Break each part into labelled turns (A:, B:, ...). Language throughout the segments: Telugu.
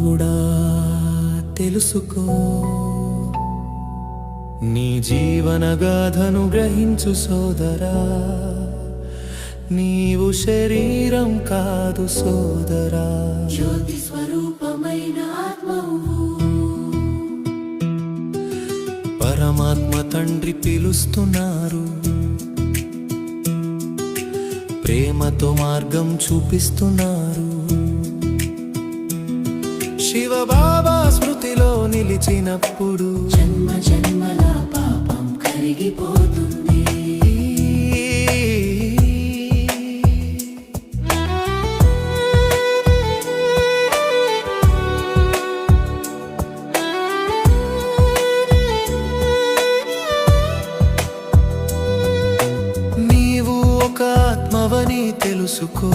A: కూడా తెలుసుకో. నీ జీవన గాథను గ్రహించు సోదరా, నీవు శరీరం కాదు సోదరా.
B: జ్యోతి స్వరూపమైన ఆత్మవు,
A: పరమాత్మ తండ్రి పిలుస్తున్నారు, ప్రేమతో మార్గం చూపిస్తున్నారు. శివ బాబా స్మృతిలో నిలిచినప్పుడు
B: జన్మ జన్మల పాపం కరిగిపోతుంది.
A: నీవు ఒక ఆత్మవని తెలుసుకో,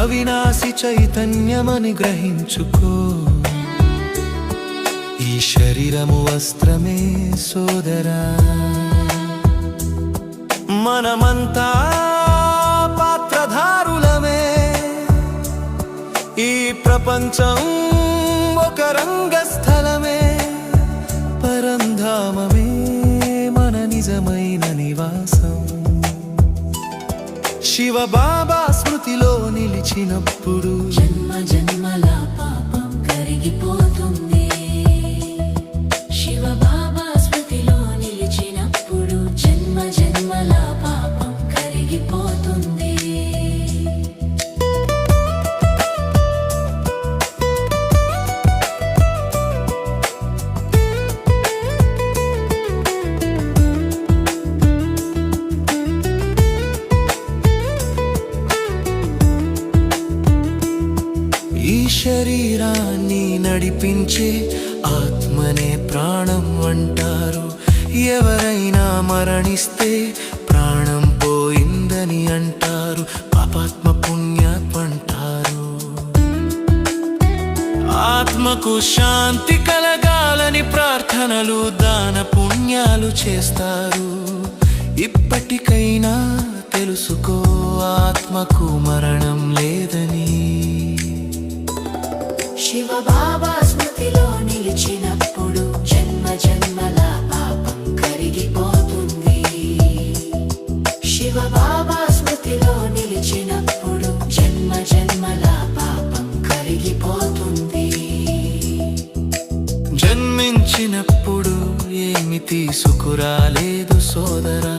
A: అవినాశి చైతన్యమని గ్రహించుకో. ఈ శరీరము వస్త్రమే సోదరా, మనమంతా పాత్రధారులమే. ఈ ప్రపంచం ఒక రంగస్థలమే, పరంధామమే మన నిజమైన నివాసం. శివ బాబా స్మృతిలో నిలిచినప్పుడు
B: జన్మ జన్మల పాపం కరిగిపోతుంది. శివ బాబా స్మృతిలో నిలిచినప్పుడు జన్మ జన్మల పాపం కరిగిపోతుంది.
A: ఈ శరీరాన్ని నడిపించే ఆత్మనే ప్రాణం అంటారు. ఎవరైనా మరణిస్తే ప్రాణం పోయిందని అంటారు, పాపాత్మ పుణ్యాత్మ అంటారు. ఆత్మకు శాంతి కలగాలని ప్రార్థనలు దాన పుణ్యాలు చేస్తారు. ఇప్పటికైనా తెలుసుకో, ఆత్మకు మరణం లేదని.
B: శివ బాబా